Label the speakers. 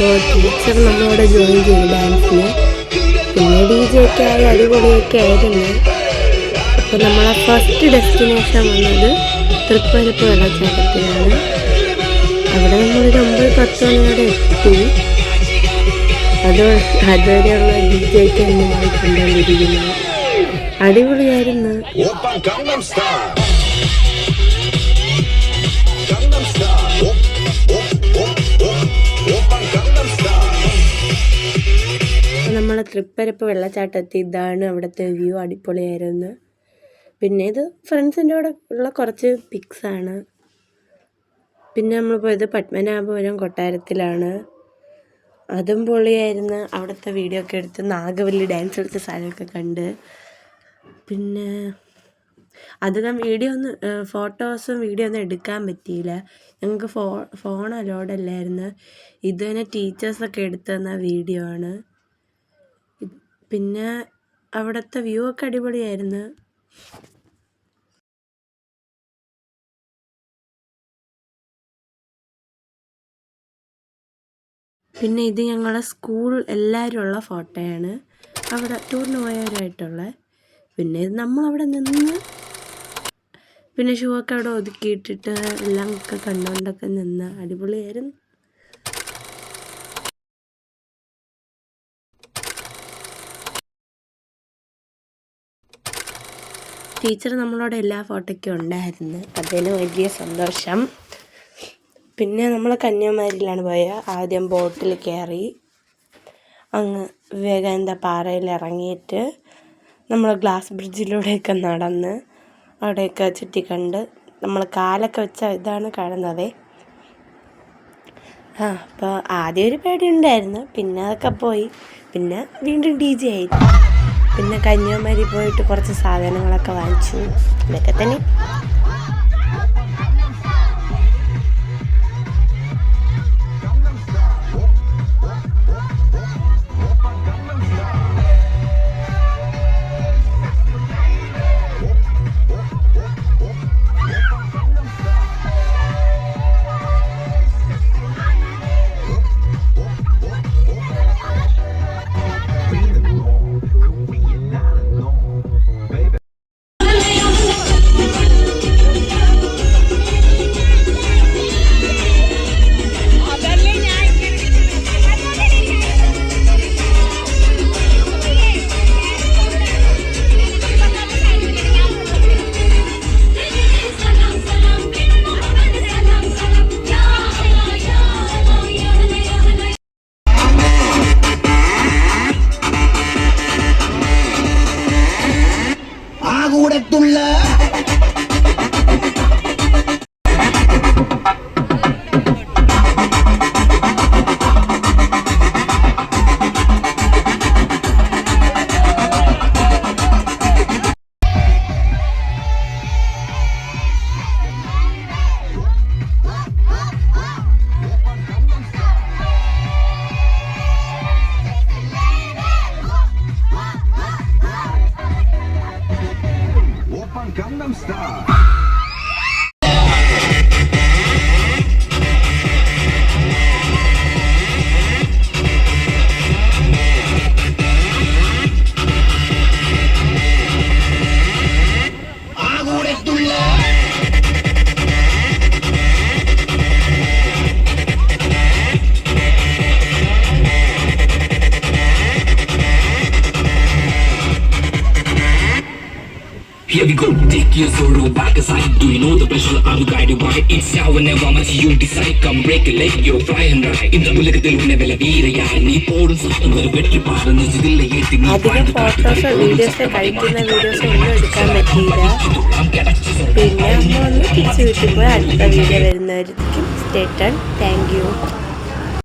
Speaker 1: അപ്പോൾ ടീച്ചർ നമ്മളോട് ജോയിൻ ചെയ്തു ഡാൻസിന്. പിന്നെ DJ ഒക്കെ ആയി അടിപൊളിയൊക്കെ ആയിരുന്നു. അപ്പോൾ നമ്മളെ ഫസ്റ്റ് ഡെസ്റ്റിനേഷൻ വന്നത് തൃപ്പരപ്പ് വെള്ളച്ചാട്ടത്തിലാണ്. അവിടെ നമ്മളൊരു 9-10 മണിയോടെ എത്തി. അതുവരെയുള്ള DJ ഒക്കെ നമ്മൾ കണ്ടുകൊണ്ടിരിക്കുന്നത് അടിപൊളിയായിരുന്നു. നമ്മൾ തൃപ്പരപ്പ് വെള്ളച്ചാട്ടത്തിൽ ഇതാണ് അവിടുത്തെ വ്യൂ. അടിപൊളിയായിരുന്നു. പിന്നെ ഇത് ഫ്രണ്ട്സിൻ്റെ കൂടെ ഉള്ള കുറച്ച് പിക്സാണ്. പിന്നെ നമ്മൾ പോയത് പത്മനാഭപുരം കൊട്ടാരത്തിലാണ്. അതും പൊളിയായിരുന്നു. അവിടുത്തെ വീഡിയോ ഒക്കെ എടുത്ത് നാഗവല്ലി ഡാൻസ് കളിച്ച സ്ഥലമൊക്കെ കണ്ട്. പിന്നെ അധികം ഫോട്ടോസും വീഡിയോ ഒന്നും എടുക്കാൻ പറ്റിയില്ല. ഞങ്ങൾക്ക് ഫോൺ അലോഡല്ലായിരുന്നു. ഇത് തന്നെ ടീച്ചേഴ്സൊക്കെ എടുത്തു തന്ന വീഡിയോ ആണ്. പിന്നെ അവിടുത്തെ വ്യൂ ഒക്കെ അടിപൊളിയായിരുന്നു. പിന്നെ ഇത് ഞങ്ങളെ സ്കൂൾ എല്ലാവരും ഉള്ള ഫോട്ടോയാണ്, അവിടെ ടൂറിന് പോയവരായിട്ടുള്ള. പിന്നെ ഇത് നമ്മളവിടെ നിന്ന് പിന്നെ ഷൂ ഒക്കെ അവിടെ ഒതുക്കിയിട്ടിട്ട് എല്ലാം ഒക്കെ കണ്ടുകൊണ്ടൊക്കെ നിന്ന് അടിപൊളിയായിരുന്നു. ടീച്ചർ നമ്മളോട് എല്ലാ ഫോട്ടോയ്ക്കും ഉണ്ടായിരുന്നു. അതിന് വലിയ സന്തോഷം. പിന്നെ നമ്മൾ കന്യാകുമാരിയിലാണ് പോയത്. ആദ്യം ബോട്ടിൽ കയറി അങ്ങ് വിവേകാനന്ദ പാറയിൽ ഇറങ്ങിയിട്ട് നമ്മൾ ഗ്ലാസ് ബ്രിഡ്ജിലൂടെയൊക്കെ നടന്ന് അവിടെയൊക്കെ ചുറ്റിക്കണ്ട് നമ്മൾ കാലൊക്കെ വെച്ച ഇതാണ് കാണുന്നത്. അപ്പോൾ ആദ്യം ഒരു പേടി ഉണ്ടായിരുന്നു. പിന്നെ അതൊക്കെ പോയി. പിന്നെ വീണ്ടും DJ ആയി. പിന്നെ കന്യാകുമാരി പോയിട്ട് കുറച്ച് സാധനങ്ങളൊക്കെ വാങ്ങിച്ചു. ഇതൊക്കെ തന്നെ.
Speaker 2: Gangnam Style.
Speaker 3: Here we go, take your sorrow back aside. Do you know the pleasure are you guided by? It's now and never much you decide. Come break a leg, you're fly and ride. In the ഉലകത്തിൽ ഉന്നവല വീരയാ നീ പോടും സാധനം ഒരു വെട്ടി പാടുന്ന ഇതിലെ ഏറ്റി നീ
Speaker 1: അധികം ഫോട്ടോസോ വീഡിയോസോ കഴിക്കുന്ന വീഡിയോസോ ഒന്നും എടുക്കാൻ പറ്റിയില്ല. പിന്നെ അമ്മ ഒന്ന് തിരിച്ചു വീട്ടിൽ പോയി അടുത്ത വീഡിയോ വരുന്നവരിക്കും സ്റ്റേ ടൺ. Thank U.